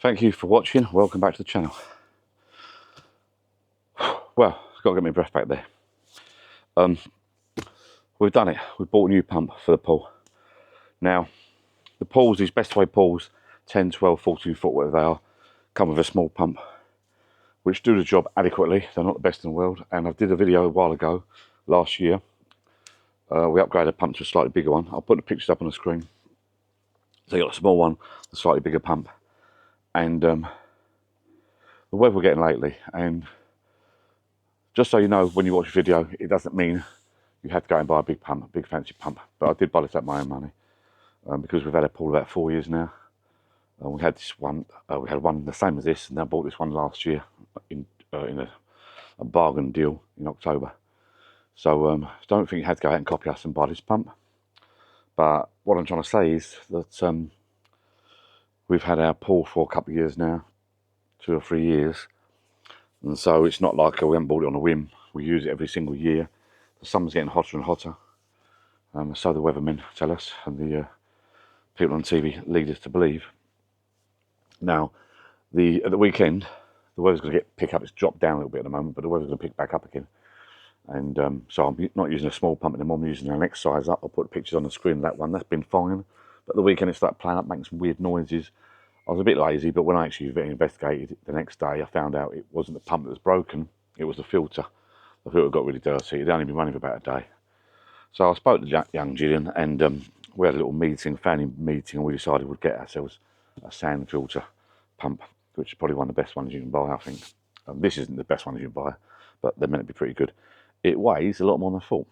Thank you for watching. Welcome back to the channel. Well, I've got to get my breath back there. We've done it. We've bought a new pump for the pool. Now, the pools, these Bestway pools, 10, 12, 14 foot, whatever they are, come with a small pump, which do the job adequately. They're not the best in the world. And I did a video a while ago, last year. We upgraded the pump to a slightly bigger one. I'll put the pictures up on the screen. So you got a small one, a slightly bigger pump. And the weather we're getting lately, and just so you know, when you watch a video, it doesn't mean you have to go and buy a big pump, a big fancy pump. But I did buy this at my own money because we've had a pool about 4 years now. We had this one, we had one the same as this, and I bought this one last year in a bargain deal in October. So don't think you had to go out and copy us and buy this pump. But what I'm trying to say is that we've had our pool for a couple of years now, 2 or 3 years. And so it's not like we haven't bought it on a whim. We use it every single year. The summer's getting hotter and hotter. So the weathermen tell us, and the people on TV lead us to believe. Now, at the weekend, the weather's going to pick up. It's dropped down a little bit at the moment, but the weather's going to pick back up again. And so I'm not using a small pump anymore. I'm using an next size up. I'll put pictures on the screen of that one. That's been fine. But the weekend it started playing up, making some weird noises. I was a bit lazy, but when I actually investigated the next day, I found out it wasn't the pump that was broken. It was the filter. The filter got really dirty. It'd only been running for about a day. So I spoke to young Gillian, and we had a little meeting, family meeting, and we decided we'd get ourselves a sand filter pump, which is probably one of the best ones you can buy, I think. This isn't the best one you can buy, but they're meant to be pretty good. It weighs a lot more than I thought.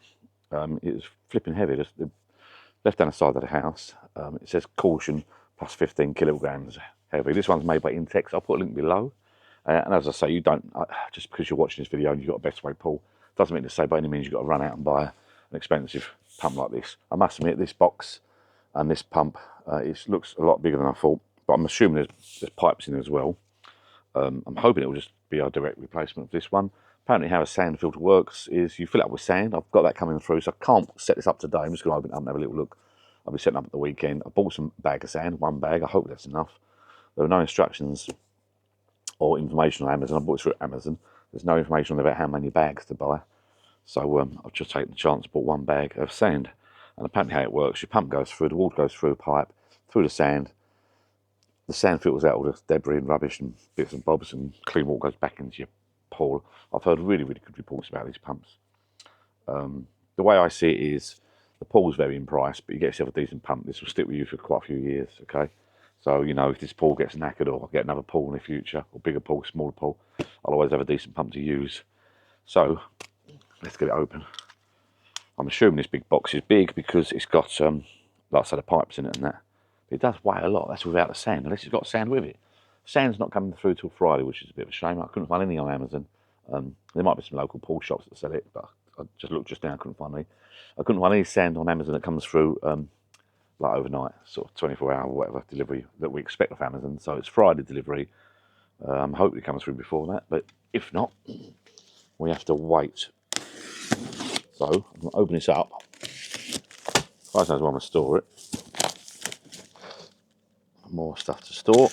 It's flipping heavy. Just left down the side of the house, it says caution plus 15 kilograms heavy. This one's made by Intex. I'll put a link below. And as I say, you don't, just because you're watching this video and you've got a Bestway pool, doesn't mean to say by any means you've got to run out and buy an expensive pump like this. I must admit, this box and this pump, it looks a lot bigger than I thought, but I'm assuming there's pipes in as well. I'm hoping it will just be a direct replacement of this one. Apparently how a sand filter works is you fill it up with sand. I've got that coming through, so I can't set this up today. I'm just going to open it up and have a little look. I'll be setting up at the weekend. I bought some bag of sand, one bag. I hope that's enough. There are no instructions or information on Amazon. I bought it through Amazon. There's no information about how many bags to buy. So I've just taken the chance, bought one bag of sand. And apparently how it works, your pump goes through, the water goes through a pipe, through the sand filters out all the debris and rubbish and bits and bobs, and clean water goes back into your pool. I've heard really, really good reports about these pumps. The way I see it is, the pool's very in price, but you get yourself a decent pump. This will stick with you for quite a few years, okay? So, you know, if this pool gets knackered or I get another pool in the future, or bigger pool, smaller pool, I'll always have a decent pump to use. So, let's get it open. I'm assuming this big box is big because it's got, like I said, the pipes in it and that. But it does weigh a lot. That's without the sand, unless it's got sand with it. Sand's not coming through till Friday, which is a bit of a shame. I couldn't find any on Amazon. There might be some local pool shops that sell it, but I just looked just now, I couldn't find any. I couldn't find any sand on Amazon that comes through like overnight, sort of 24-hour or whatever delivery that we expect off Amazon. So it's Friday delivery. Hopefully it comes through before that, but if not, we have to wait. So I'm going to open this up. Christ knows where I'm going to store it. More stuff to store.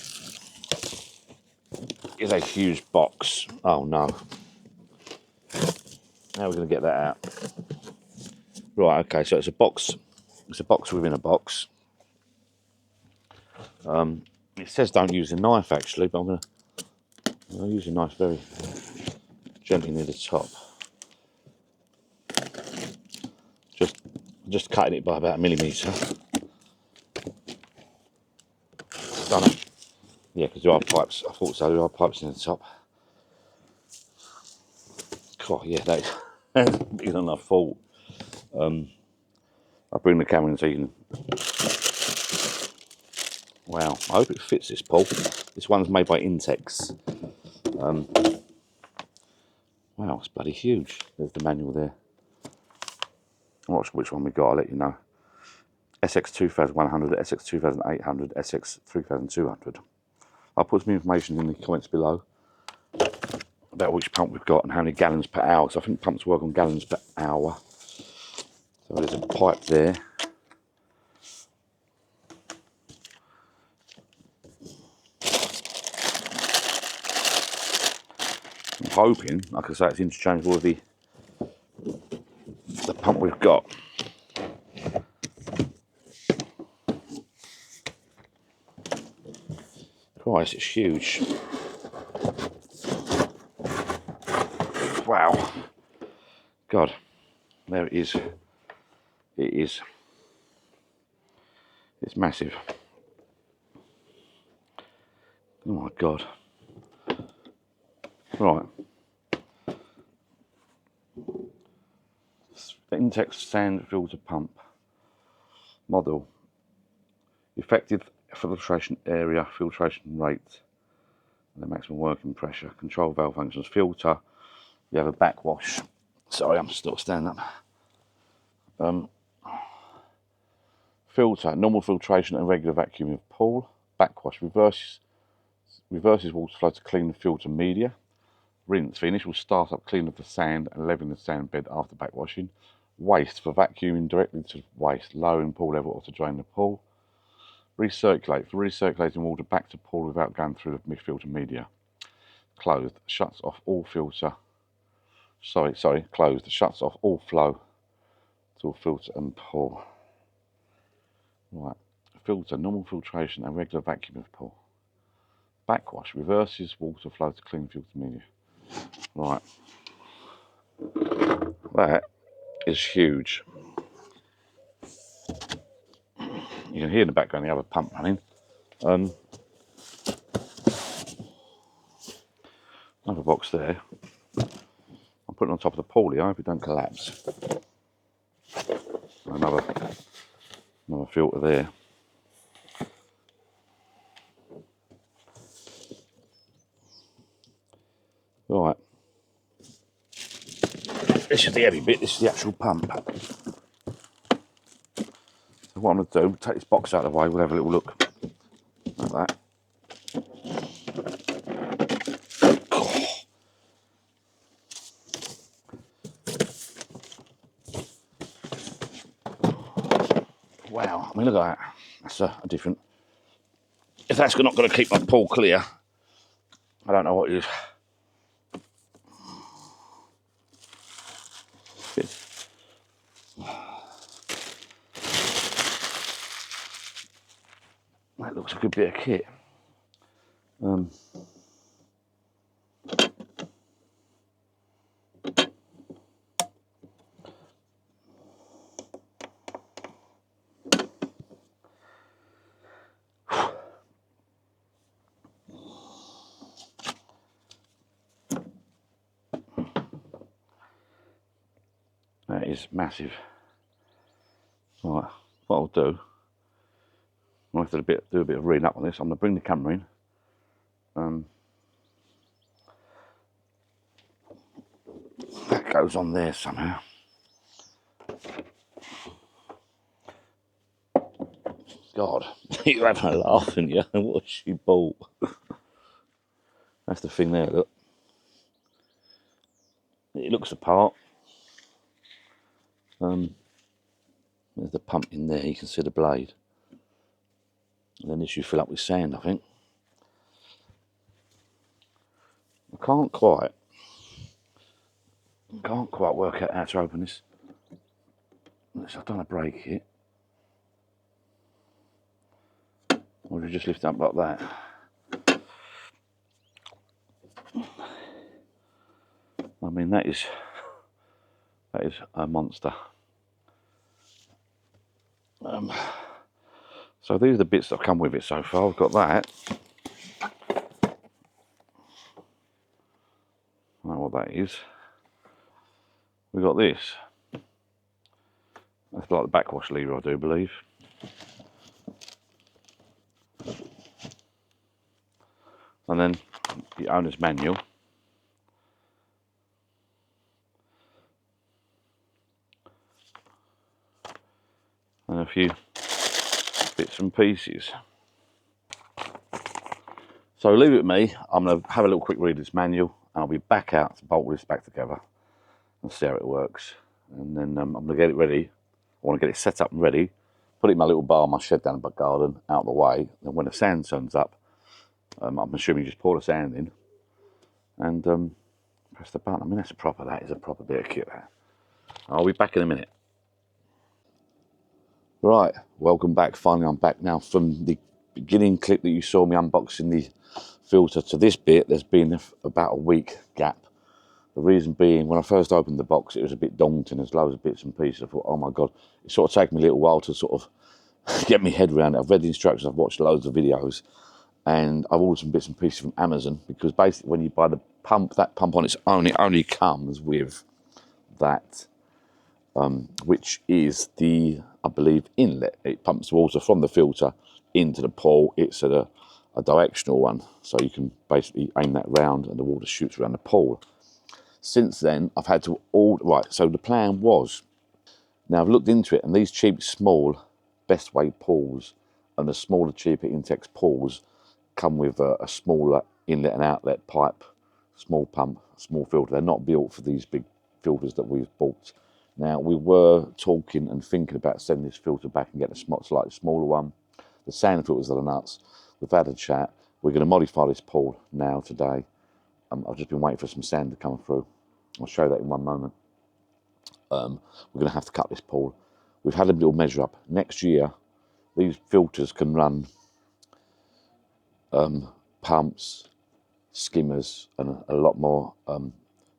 It's a huge box. Oh no. How are we going to get that out? Right, okay, so it's a box. It's a box within a box. It says don't use a knife actually, but I'm going to use a knife very gently near the top. Just cutting it by about 1 millimetre. Done it. Yeah, because there are pipes. I thought so. There are pipes in the top. God, yeah, that's bigger than I thought. I'll bring the camera in so you can. Wow, I hope it fits this pole. This one's made by Intex. Wow, it's bloody huge. There's the manual there. I'm not sure which one we got, I'll let you know. SX 2100, SX 2800, SX 3200. I'll put some information in the comments below about which pump we've got and how many gallons per hour. So I think pumps work on gallons per hour. So there's a pipe there. hoping, like I say, it's interchangeable with the pump we've got. Christ, it's huge. Wow. God, there it is. It is. It's massive. Oh my God. Right. Intex sand filter pump model. Effective filtration area, filtration rate, and the maximum working pressure. Control valve functions. Filter. You have a backwash. Sorry, I'm still standing up. Filter. Normal filtration and regular vacuuming of pool. Backwash. Reverses water flow to clean the filter media. Rinse. The initial start-up clean of the sand and leveling the sand bed after backwashing. Waste. For vacuuming directly to waste, lowering pool level or to drain the pool. Recirculate. For recirculating water back to pool without going through the filter media. Closed. Shuts off all filter. Closed. Shuts off all flow to filter and pool. Right. Filter. Normal filtration and regular vacuum of pool. Backwash. Reverses water flow to clean filter media. Right. That is huge. You can hear in the background the other pump running. Another box there. I'm putting on top of the pool here, I hope it don't collapse. Another filter there. Right. This is the heavy bit, this is the actual pump. So what I'm going to do, take this box out of the way, we'll have a little look like that. Wow, I mean, look at that. That's a different. If that's not going to keep my pool clear, I don't know what it is. That looks a good bit of kit. That is massive. Right, what I'll do, I'll have to do a bit of reading up on this. I'm going to bring the camera in. That goes on there somehow. God, you're having a laugh, aren't you? What she bought. That's the thing there, look. It looks the part. There's the pump in there, you can see the blade. And then this you fill up with sand, I think. I can't quite work out how to open this. I've done a break it. Or do you just lift it up like that? I mean, that is a monster. So these are the bits that have come with it so far. We've got that. I don't know what that is. We've got this. That's like the backwash lever, I do believe. And then the owner's manual. And a few bits and pieces. So leave it with me. I'm going to have a little quick read of this manual and I'll be back out to bolt this back together and see how it works. And then I'm going to get it ready. I want to get it set up and ready. Put it in my little bar, my shed down in the back garden, out of the way. And when the sand turns up, I'm assuming you just pour the sand in and press the button. I mean, that is a proper bit of kit, that. I'll be back in a minute. Right, welcome back. Finally, I'm back now. From the beginning clip that you saw me unboxing the filter to this bit, there's been about a week gap. The reason being, when I first opened the box, it was a bit daunting. There's loads of bits and pieces. I thought, oh my God, it sort of taken me a little while to sort of get my head around it. I've read the instructions, I've watched loads of videos, and I've ordered some bits and pieces from Amazon, because basically when you buy the pump, that pump on its own, it only comes with that, which is the, I believe, inlet. It pumps water from the filter into the pool. It's a directional one, so you can basically aim that round and the water shoots around the pool. Since then, I've had to order, right, so the plan was, now I've looked into it, and these cheap, small Bestway pools and the smaller, cheaper Intex pools come with a smaller inlet and outlet pipe, small pump, small filter. They're not built for these big filters that we've bought. Now, we were talking and thinking about sending this filter back and getting a slightly smaller one. The sand filters are nuts. We've had a chat. We're going to modify this pool now, today. I've just been waiting for some sand to come through. I'll show you that in one moment. We're going to have to cut this pool. We've had a little measure up. Next year, these filters can run pumps, skimmers, and a lot more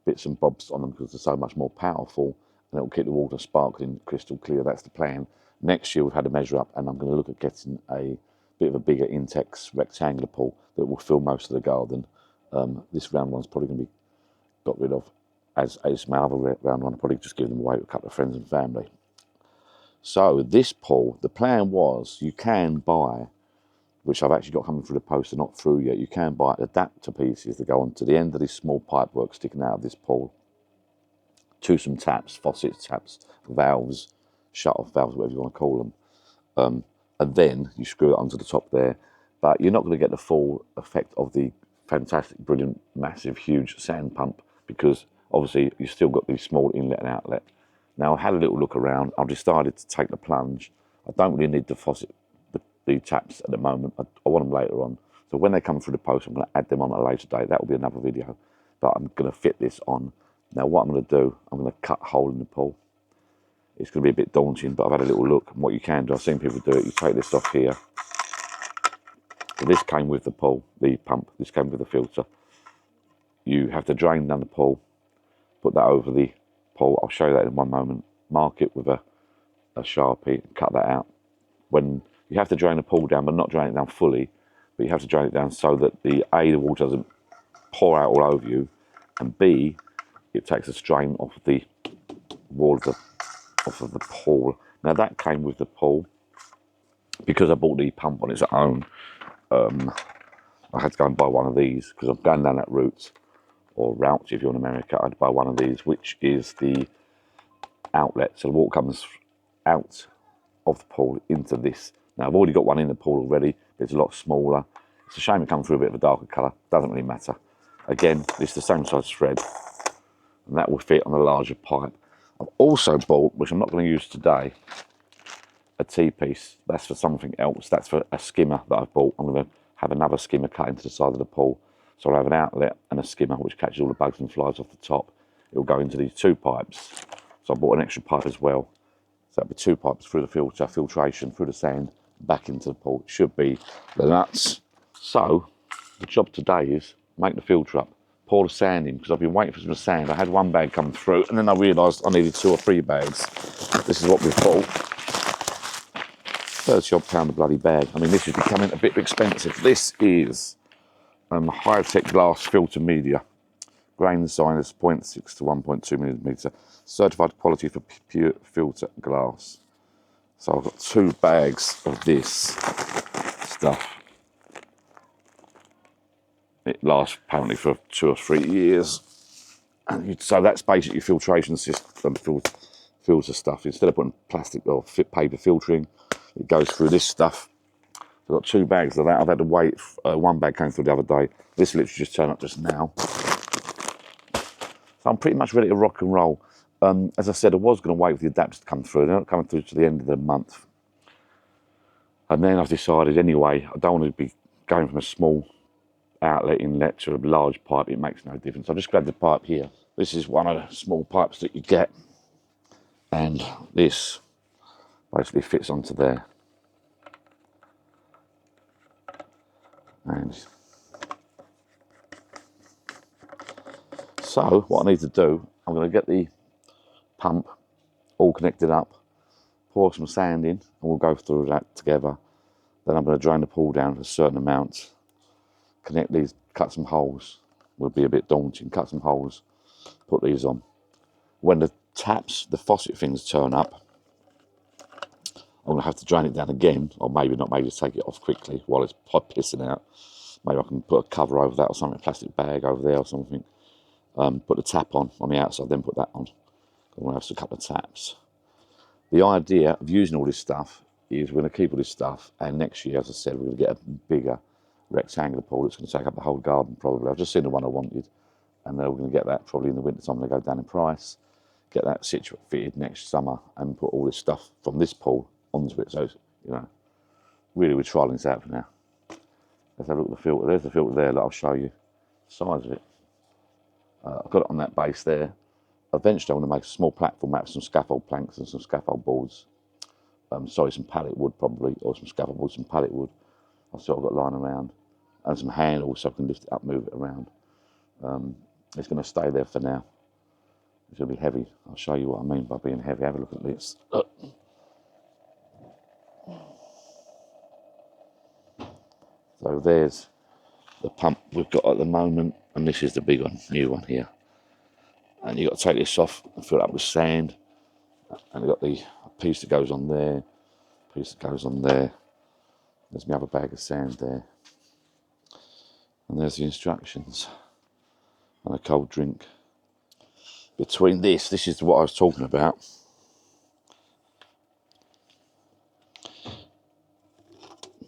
bits and bobs on them, because they're so much more powerful, and it'll keep the water sparkling crystal clear. That's the plan. Next year, we've had a measure up, and I'm going to look at getting a bit of a bigger Intex rectangular pool that will fill most of the garden. This round one's probably going to be got rid of, as my other round one. I'll probably just give them away to a couple of friends and family. So this pool, the plan was, you can buy, which I've actually got coming through the post and not through yet, you can buy adapter pieces that go on to the end of this small pipe work sticking out of this pool, to some taps, faucets, taps, valves, shut-off valves, whatever you want to call them. And then you screw it onto the top there. But you're not going to get the full effect of the fantastic, brilliant, massive, huge sand pump, because obviously you've still got these small inlet and outlet. Now, I had a little look around. I've decided to take the plunge. I don't really need the faucet, the taps at the moment. I want them later on. So when they come through the post, I'm going to add them on at a later date. That will be another video. But I'm going to fit this on. Now, what I'm going to do, I'm going to cut a hole in the pool. It's going to be a bit daunting, but I've had a little look. And what you can do, I've seen people do it. You take this off here. So this came with the pool, the pump. This came with the filter. You have to drain down the pool, put that over the pool. I'll show you that in one moment. Mark it with a Sharpie and cut that out. When you have to drain the pool down, but not drain it down fully, but you have to drain it down so that the water doesn't pour out all over you, and B, it takes a strain off the wall off of the pool. Now, that came with the pool. Because I bought the pump on its own, I had to go and buy one of these, because I'm going down that route, or route if you're in America. I had to buy one of these, which is the outlet. So the water comes out of the pool into this. Now, I've already got one in the pool already, but it's a lot smaller. It's a shame it comes through a bit of a darker colour. Doesn't really matter. Again, it's the same size thread, and that will fit on a larger pipe. I've also bought, which I'm not going to use today, a T-piece. That's for something else. That's for a skimmer that I've bought. I'm going to have another skimmer cut into the side of the pool. So I'll have an outlet and a skimmer which catches all the bugs and flies off the top. It will go into these two pipes. So I bought an extra pipe as well. So that'll be two pipes through the filter, filtration, through the sand, back into the pool. It should be the nuts. So the job today is make the filter up, pour the sand in, because I've been waiting for some sand. I had one bag come through, and then I realised I needed 2 or 3 bags. This is what we've bought. 30-odd pound a bloody bag. I mean, this is becoming a bit expensive. This is high-tech glass filter media. Grain size 0.6 to 1.2 millimetre. Certified quality for pure filter glass. So I've got 2 bags of this stuff. It lasts apparently for 2 or 3 years. And so that's basically filtration system, filter stuff. Instead of putting plastic or paper filtering, it goes through this stuff. I've got 2 bags of that. I've had to wait. One bag came through the other day. This literally just turned up just now. So I'm pretty much ready to rock and roll. As I said, I was going to wait for the adapters to come through. They're not coming through to the end of the month. And then I've decided anyway, I don't want to be going from a small outlet inlet to a large pipe, it makes no difference. I've just grabbed the pipe here. This is one of the small pipes that you get, and this basically fits onto there. And so what I need to do, I'm going to get the pump all connected up, pour some sand in, and we'll go through that together. Then I'm going to drain the pool down for a certain amount, connect these, cut some holes. Will be a bit daunting. Cut some holes, put these on. When the taps, the faucet things turn up, I'm going to have to drain it down again, or maybe not, maybe just take it off quickly while it's pissing out. Maybe I can put a cover over that or something, a plastic bag over there or something. Put the tap on the outside, then put that on. I'm going to have a couple of taps. The idea of using all this stuff is we're going to keep all this stuff, and next year, as I said, we're going to get a bigger rectangular pool that's going to take up the whole garden probably. I've just seen the one I wanted, and we're going to get that probably in the winter time when they go down in price. Get that fitted next summer and put all this stuff from this pool onto it. So, you know, really we're trialling this out for now. Let's have a look at the filter. There's the filter there that I'll show you the size of it. I've got it on that base there. Eventually I want to make a small platform out of some scaffold planks and some scaffold boards. Some pallet wood probably, or some scaffold boards, some pallet wood. I've sort of got lying around. And some handles so I can lift it up, move it around. It's going to stay there for now. It's going to be heavy. I'll show you what I mean by being heavy. Have a look at this. Look. So there's the pump we've got at the moment, and this is the big one, new one here. And you've got to take this off and fill it up with sand. And you've got the piece that goes on there, piece that goes on there. There's my other bag of sand there. And there's the instructions. And a cold drink. Between this is what I was talking about.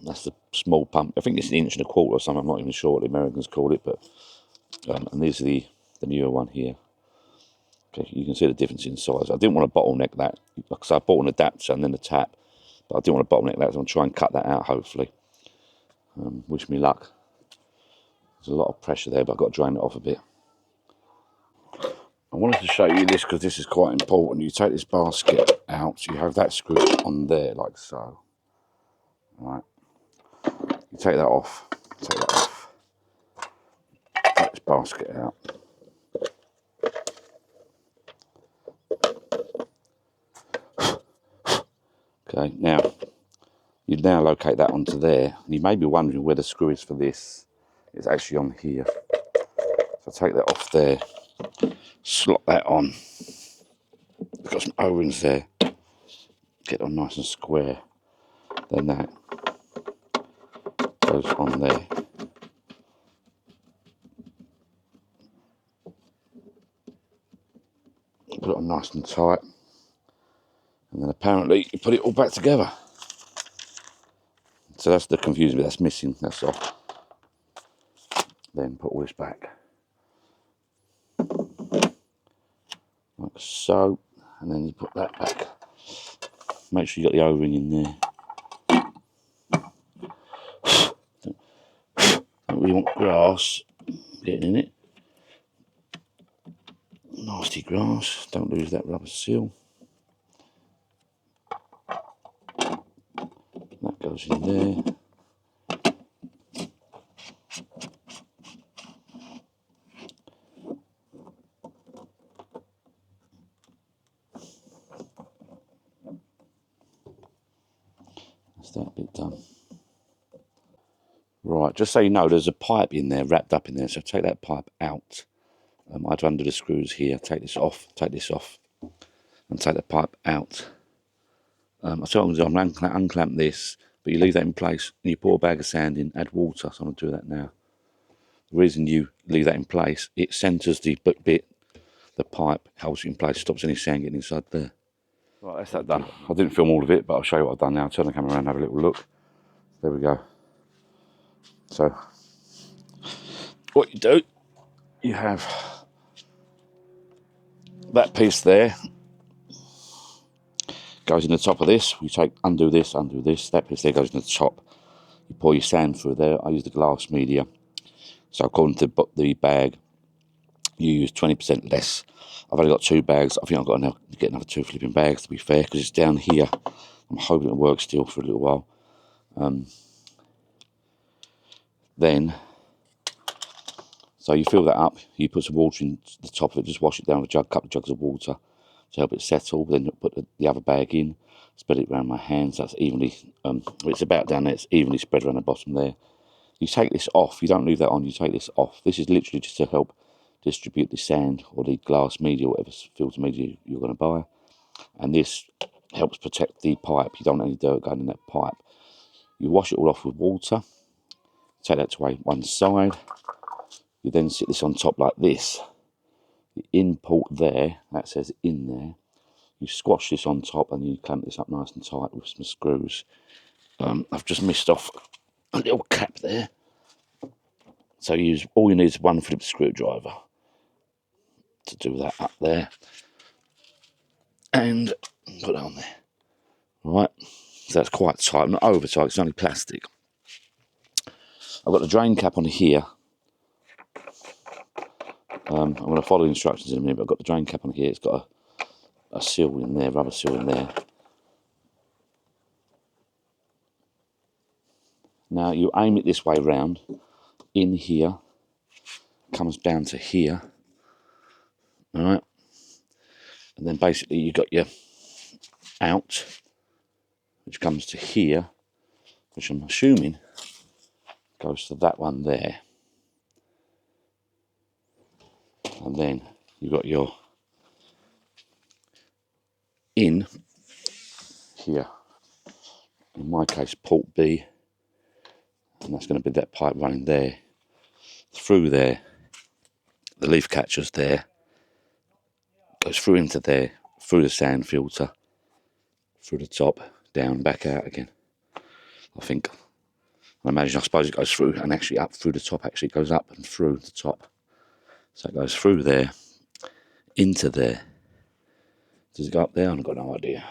That's the small pump. I think it's 1.25 inches or something. I'm not even sure what the Americans call it, but and these are the newer one here. Okay, you can see the difference in size. I didn't want to bottleneck that because I bought an adapter and then a tap, but I didn't want to bottleneck that. So I'm trying to cut that out. Hopefully, wish me luck. There's a lot of pressure there, but I've got to drain it off a bit. I wanted to show you this because this is quite important. You take this basket out, you have that screw on there like so. Right. You take that off. Take that off. Take this basket out. Okay, now you now locate that onto there. You may be wondering where the screw is for this. It's actually on here. So take that off there. Slot that on. I've got some O-rings there. Get them nice and square. Then that goes on there. Put it on nice and tight. And then apparently you put it all back together. So that's the confusing bit, that's missing, that's off. Then put all this back. Like so. And then you put that back. Make sure you got the O-ring in there. Don't really want grass getting in it. Nasty grass, don't lose that rubber seal. That goes in there. That's that bit done. Right, just so you know, there's a pipe in there, wrapped up in there, so take that pipe out. I had to undo the screws here, take this off, and take the pipe out. I'll tell you what I'm going to do, I'm unclamp this, but you leave that in place, and you pour a bag of sand in, add water, so I'm going to do that now. The reason you leave that in place, it centres the bit, the pipe, holds it in place, stops any sand getting inside there. Right, that's that done. I didn't film all of it, but I'll show you what I've done now. Turn the camera around and have a little look. There we go. So, what you do, you have that piece there, goes in the top of this. You undo this, that piece there goes in the top. You pour your sand through there. I use the glass media. So according to the bag, you use 20% less. I've only got 2 bags. I think I've got to get another 2 flipping bags, to be fair, because it's down here. I'm hoping it'll work still for a little while. Then, so you fill that up, you put some water in the top of it, just wash it down with a couple of jugs of water to help it settle. Then put the other bag in, spread it around my hands. That's evenly, it's about down there, it's evenly spread around the bottom there. You take this off, you don't leave that on, you take this off. This is literally just to help distribute the sand or the glass media, whatever filter media you're going to buy. And this helps protect the pipe. You don't want any dirt going in that pipe. You wash it all off with water, take that to one side. You then sit this on top like this. The in port there, that says in there. You squash this on top and you clamp this up nice and tight with some screws. I've just missed off a little cap there. So all you need is one Phillips screwdriver to do that up there. And put that on there. Right, so that's quite tight, not over tight, it's only plastic. I've got the drain cap on here. I'm going to follow the instructions in a minute, but I've got the drain cap on here. It's got a seal in there, rubber seal in there. Now you aim it this way round, in here, comes down to here, alright? And then basically you got your out, which comes to here, which I'm assuming goes to that one there. And then you've got your in here, in my case port B, and that's going to be that pipe running there, through there, the leaf catcher's there, goes through into there, through the sand filter, through the top, down, back out again. I suppose it goes through and actually up through the top, actually it goes up and through the top. So it goes through there, into there. Does it go up there? I've got no idea.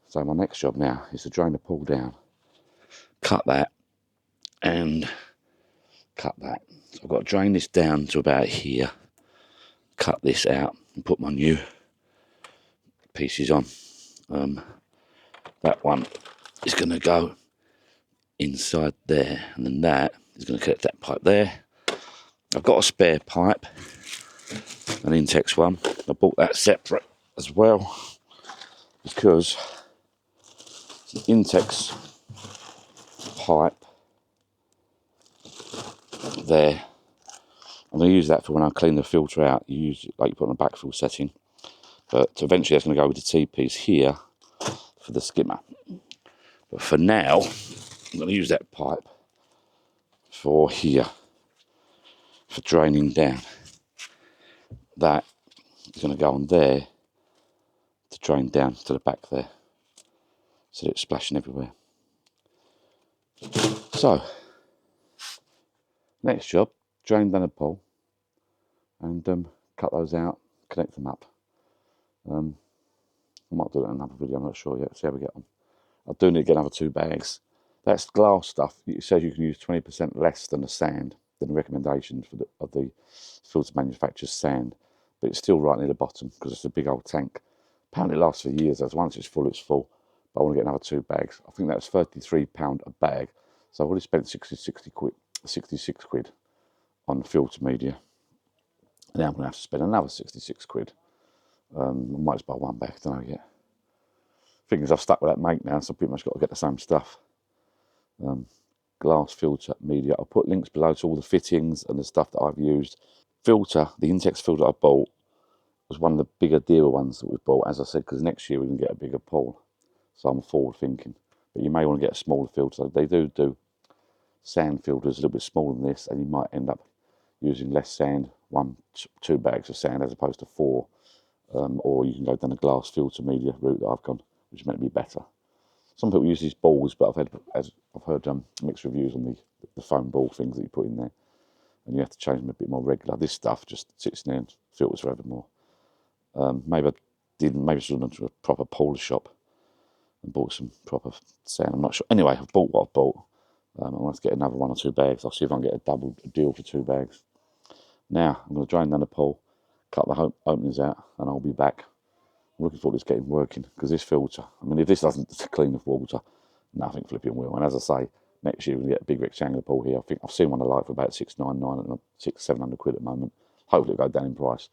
So my next job now is to drain the pool down, cut that, and cut that. So I've got to drain this down to about here, cut this out, and put my new pieces on. That one is going to go inside there, and then that is going to connect that pipe there. I've got a spare pipe, an Intex one. I bought that separate as well because the Intex pipe there, I'm going to use that for when I clean the filter out. You use it like you put on a backfill setting, but eventually that's going to go with the T-piece here for the skimmer. But for now, I'm going to use that pipe for here, for draining down. That is going to go on there to drain down to the back there, so that it's splashing everywhere. So, next job, drain down the pool and cut those out, connect them up. I might do that in another video, I'm not sure yet, see how we get on. I do need to get another 2 bags. That's glass stuff. It says you can use 20% less than the sand, than the recommendation of the filter manufacturer's sand, but it's still right near the bottom because it's a big old tank. Apparently it lasts for years, as once it's full, but I want to get another 2 bags. I think that's £33 a bag, so I've already spent 66 quid on filter media. And now I'm going to have to spend another 66 quid. I might just buy 1 bag, don't know yet. Thing is, I've stuck with that make now, so I've pretty much got to get the same stuff. Glass filter media. I'll put links below to all the fittings and the stuff that I've used. Filter, the Intex filter I bought was one of the bigger, dearer ones that we've bought, as I said, because next year we can get a bigger pool. So I'm forward thinking. But you may want to get a smaller filter. They do sand filters a little bit smaller than this, and you might end up using less sand, 2 bags of sand as opposed to 4. Or you can go down the glass filter media route that I've gone, which is meant to be better. Some people use these balls, but I've heard mixed reviews on the foam ball things that you put in there, and you have to change them a bit more regular. This stuff just sits there and filters forever more. Maybe I should have gone to a proper polar shop and bought some proper sand. I'm not sure. Anyway, I've bought what I've bought. I want to get another 1 or 2 bags. I'll see if I can get a double deal for 2 bags. Now, I'm going to drain down the pool, cut the openings out, and I'll be back. I'm looking forward to getting working, because this filter, I mean, if this doesn't clean the water, nothing flipping will. And as I say, next year we'll get a big rectangular pool here. I think I've seen one I like for about £699 and £700 at the moment. Hopefully it'll go down in price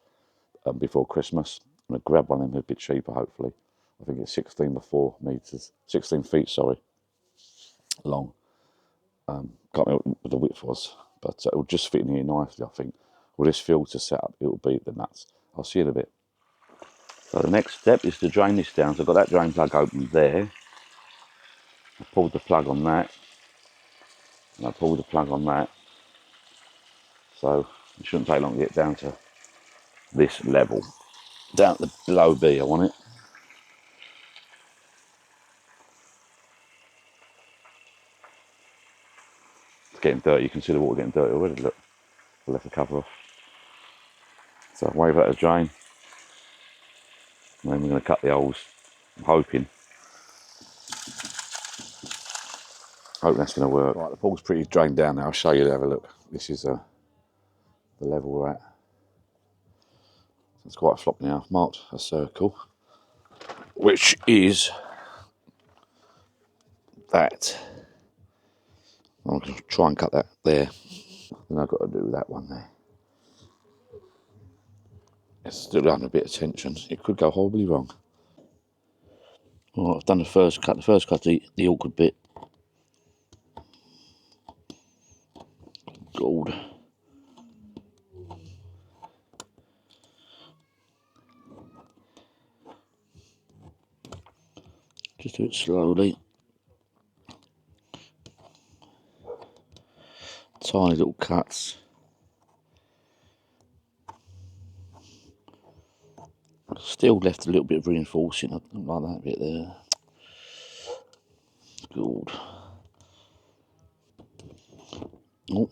before Christmas. I'm going to grab one of them a bit cheaper, hopefully. I think it's 16 by 4 metres, 16 feet, sorry, long. Can't remember what the width was, but it'll just fit in here nicely, I think. With this filter set up, it'll beat the nuts. I'll see you in a bit. So the next step is to drain this down. So I've got that drain plug open there. I pulled the plug on that, and I pulled the plug on that. So it shouldn't take long to get down to this level. Down to below B, I want it. It's getting dirty. You can see the water getting dirty already. Look, I left the cover off. So wave that as drain. And then we're going to cut the holes. I'm hoping that's going to work. Right, the pool's pretty drained down now. I'll show you. Have a look. This is the level we're at. It's quite floppy now. I've marked a circle, which is that. I'm going to try and cut that there. Then I've got to do that one there. It's still under a bit of tension. It could go horribly wrong. Well, I've done the first cut. The first cut, the awkward bit. Gold. Just do it slowly. Tiny little cuts. Still left a little bit of reinforcing. I don't like that bit there. Good. Oh.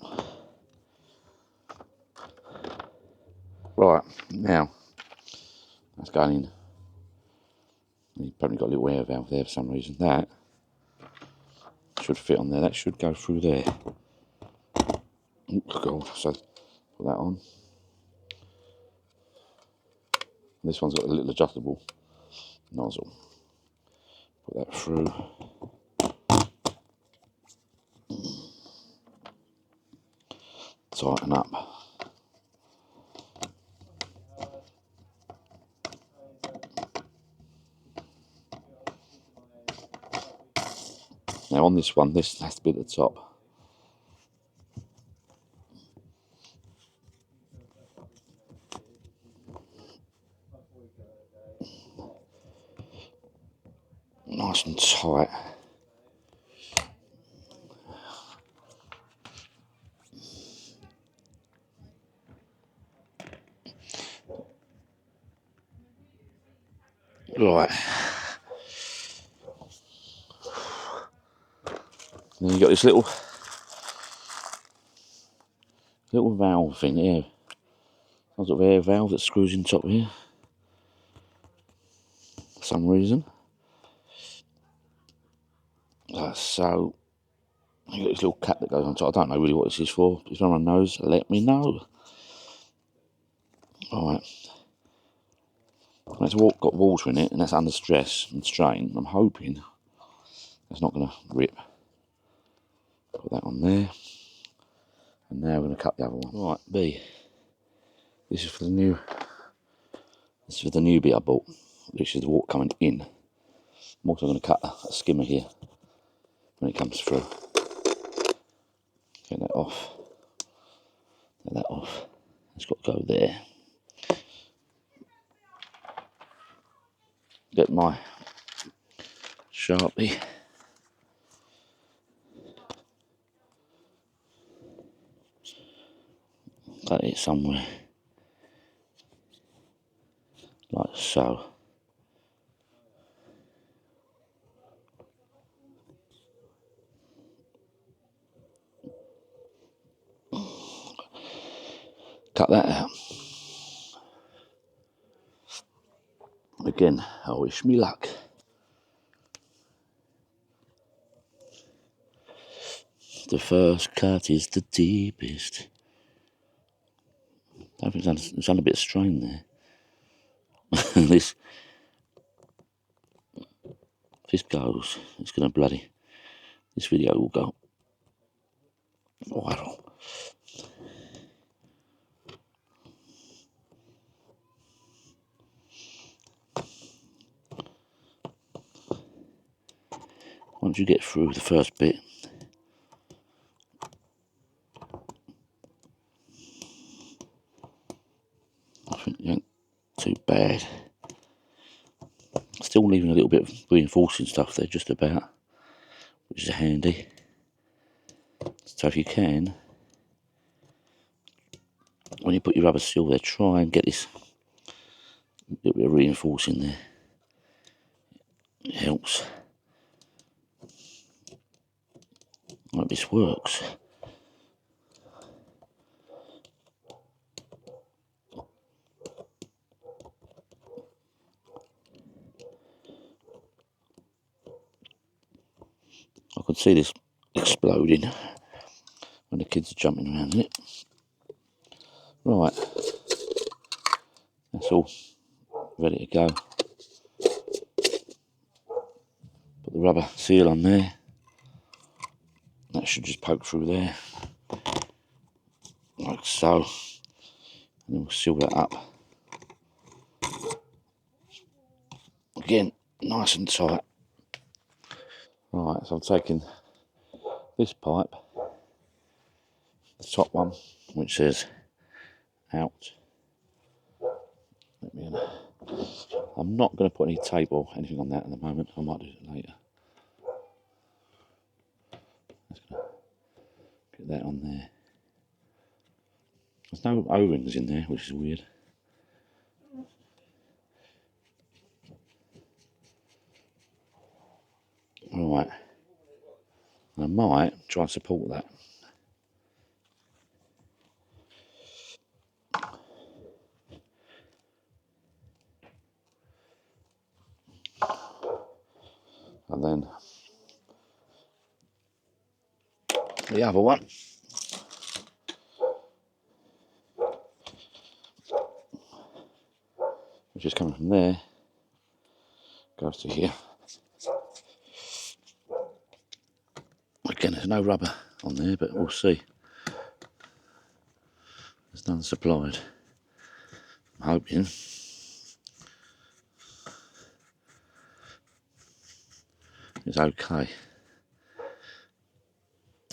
Right, now that's going in. You've probably got a little air valve there for some reason. That should fit on there. That should go through there. Oh, God. So put that on. This one's got a little adjustable nozzle. Put that through. Tighten up. Now on this one, this has to be at the top. Nice and tight. Right. Then you got this little valve thing here. Some sort of air valve that screws in top here. For some reason. So you got this little cap that goes on top. I don't know really what this is for. If anyone knows, let me know. Alright. It's got water in it, and that's under stress and strain. I'm hoping it's not going to rip. Put that on there. And now we're going to cut the other one. Right, B. This is for the new bit I bought. This is the water coming in. I'm also going to cut a skimmer here when it comes through. Get that off. Get that off. It's got to go there. Get my Sharpie. Cut it somewhere. Like so. Cut that out. Again, I wish me luck. The first cut is the deepest. I think it's under a bit of strain there. this goes, it's going to bloody, this video will go viral. Once you get through the first bit, I think it ain't too bad. Still leaving a little bit of reinforcing stuff there, just about, which is handy. So if you can, when you put your rubber seal there, try and get this little bit of reinforcing there. It helps. I hope this works. I could see this exploding when the kids are jumping around in it. Right, that's all ready to go. Put the rubber seal on there. That should just poke through there, like so. And then we'll seal that up. Again, nice and tight. Right, so I'm taking this pipe, the top one, which says out. I'm not going to put any tape or anything on that at the moment. I might do it later. Just going to get that on there. There's no O-rings in there, which is weird. Right, I might try and support that. And then the other one, which is coming from there, goes to here. Again, there's no rubber on there, but we'll see. There's none supplied. I'm hoping. It's okay.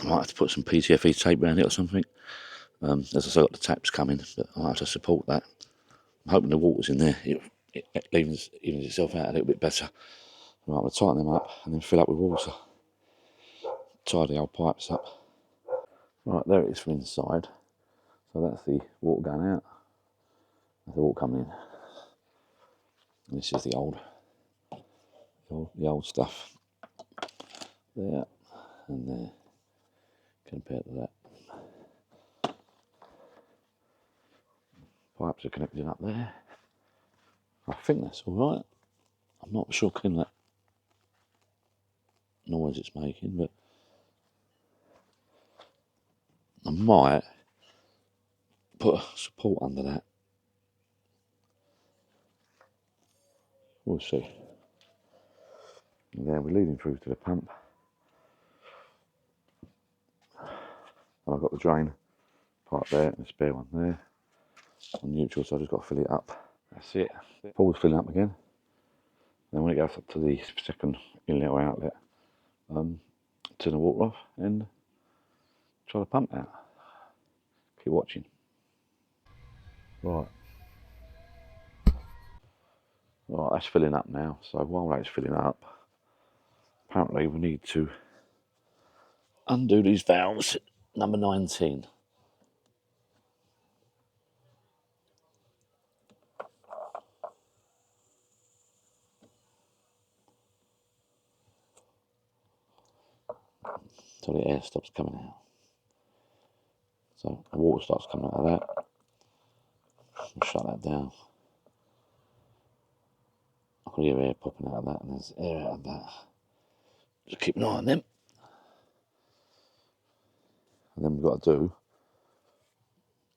I might have to put some PTFE tape around it or something. As I say, I've got the taps coming, but I might have to support that. I'm hoping the water's in there. It evens itself out a little bit better. Right, we'll tighten them up and then fill up with water. Tie the old pipes up. Right, there it is from inside. So that's the water going out. That's the water coming in. And this is the old stuff. There and there. Compared to that. Pipes are connected up there. I think that's alright. I'm not sure that noise it's making, but I might put a support under that. We'll see. And there we're leading through to the pump. And I've got the drain pipe there and the spare one there. On neutral, so I've just got to fill it up. That's it. Pool's filling up again. Then when it goes up to the second inlet or outlet, turn the water off and try the pump out. Keep watching. Right, that's filling up now. So while that's filling up, apparently we need to undo these valves, number 19. So the air stops coming out. So the water starts coming out of that. We'll shut that down. I can hear air popping out of that, and there's air out of that. Just keep an eye on them. And then we've got to do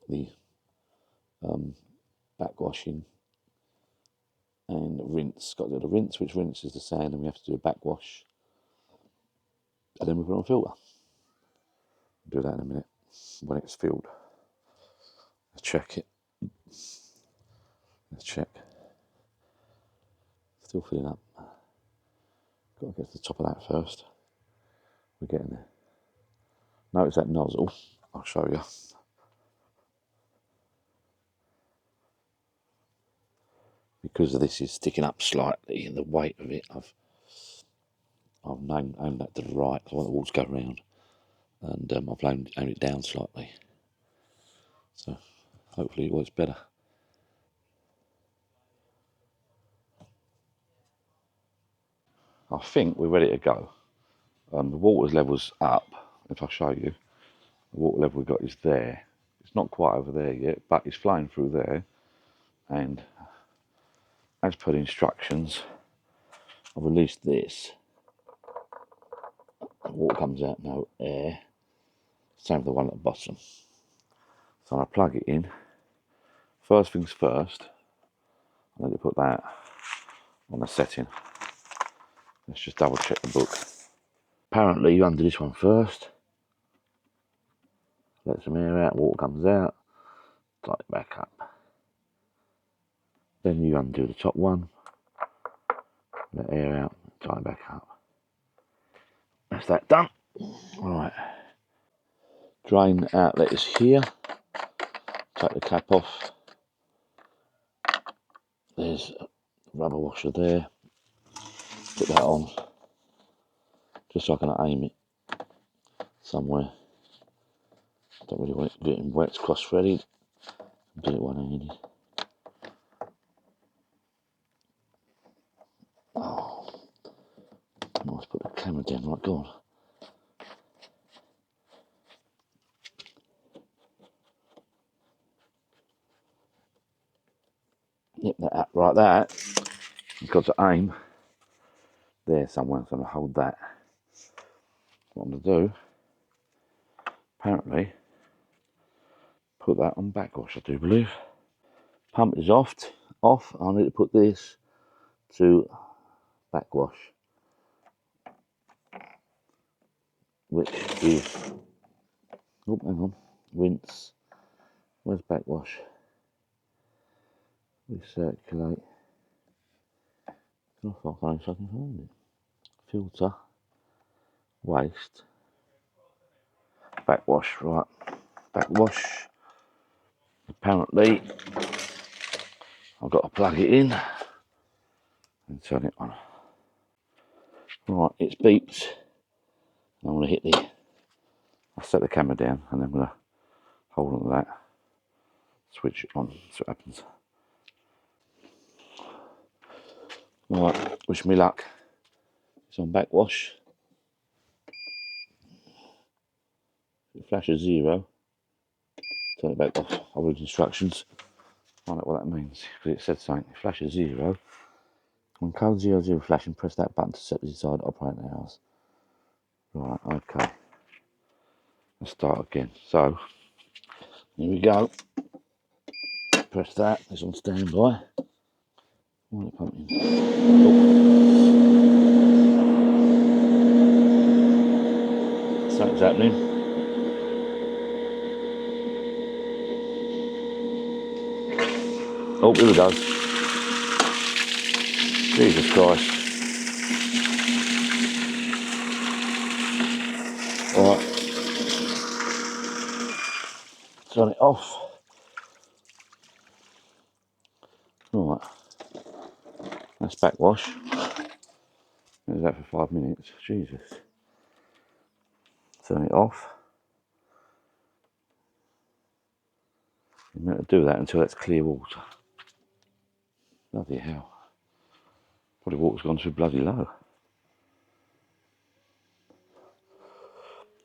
the backwashing and rinse. Got to do the rinse, which rinses the sand, and we have to do a backwash. And then we put on a filter. We'll do that in a minute when it's filled. Let's check it. Let's check. Still filling up. Got to get to the top of that first. We're getting there. Notice that nozzle. I'll show you. Because of this is sticking up slightly, and the weight of it, I've aimed that to the right. I want the water to go round, and I've aimed it down slightly. So hopefully it works better. I think we're ready to go. The water level's up. If I show you, the water level we've got is there. It's not quite over there yet, but it's flowing through there. And as per the instructions, I've released this. Water comes out, no air. Same with the one at the bottom. So I plug it in. First things first, I need to put that on the setting. Let's just double check the book. Apparently you undo this one first. Let some air out, water comes out. Tighten it back up. Then you undo the top one. Let air out, tighten it back up. That's that done. Right. Drain outlet is here. Take the cap off. There's a rubber washer there. Put that on. Just so I can aim it somewhere. Don't really want it getting wet, it's cross-threaded. Do it one-handed. Oh, nice. Put the camera down. Right, go on. Nip that up like that. You've got to aim there somewhere, so I'm going to hold that. What I'm going to do, apparently, put that on backwash, I do believe. Pump is off. I need to put this to backwash, which is, oh, hang on, rinse. Where's backwash? Recirculate. I can't find it. Filter. Waste. Backwash, right. Backwash. Apparently, I've got to plug it in and turn it on. Right, it's beeped. I'm going to hit the, I'll set the camera down and then I'm going to hold on to that, switch it on, see what happens. Right, wish me luck. It's on backwash. It flashes 0. Turn it back off. I'll read instructions. Find out what that means, because it said something. It flashes 0. When code 00 flashing, press that button to set the desired operating hours. Right, okay. Let's start again. So, here we go. Press that, it's on standby. Why it pumping? Oh. Something's happening. Oh, here we go. Jesus Christ. Alright. Turn it off. Alright. That's backwash. There's that for 5 minutes. Jesus. Turn it off. You're meant to do that until it's clear water. Bloody hell. Probably water's gone too bloody low.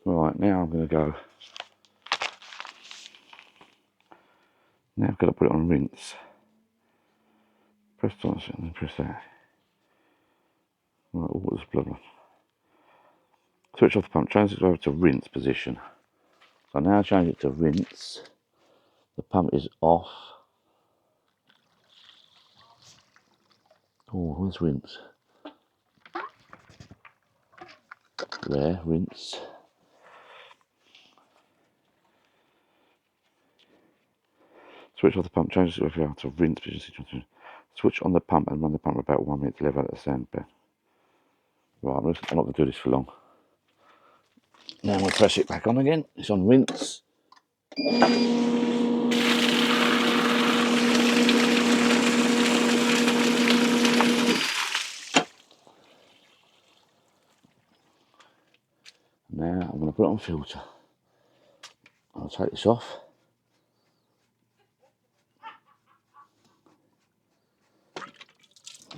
Right, now I'm going to go. Now I've got to put it on rinse. Press on and then press that. Right, water's blood. Switch off the pump, change it over to rinse position. So So now change it to rinse. The pump is off. Oh, where's rinse? There, rinse. Switch off the pump, change it to rinse. Switch on the pump and run the pump for about 1 minute to level out the sand bed. Right, I'm not going to do this for long. Now we'll press it back on again. It's on rinse. Now I'm going to put it on filter. I'll take this off.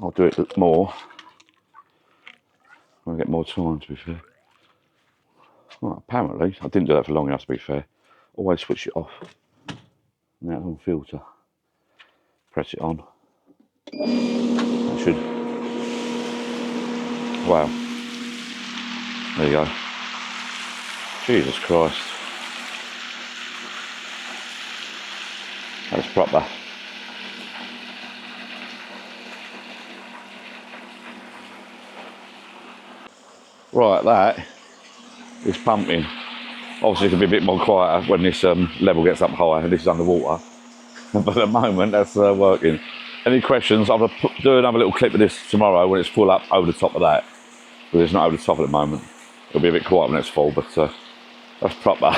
I'll do it more. I'll get more time, to be fair. Well, apparently, I didn't do that for long enough, to be fair. Always switch it off. Now it's on filter. Press it on. That should. Wow. There you go. Jesus Christ. That's proper. Right, that is pumping. Obviously it can be a bit more quieter when this level gets up higher and this is underwater. But at the moment that's working. Any questions? I'll do another little clip of this tomorrow when it's full up over the top of that. But it's not over the top at the moment. It'll be a bit quiet when it's full, but that's proper.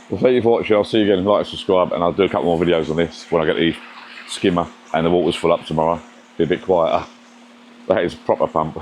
Well, thank you for watching. I'll see you again. Like and subscribe, and I'll do a couple more videos on this when I get the skimmer and the water's full up tomorrow. Be a bit quieter. That is a proper pump.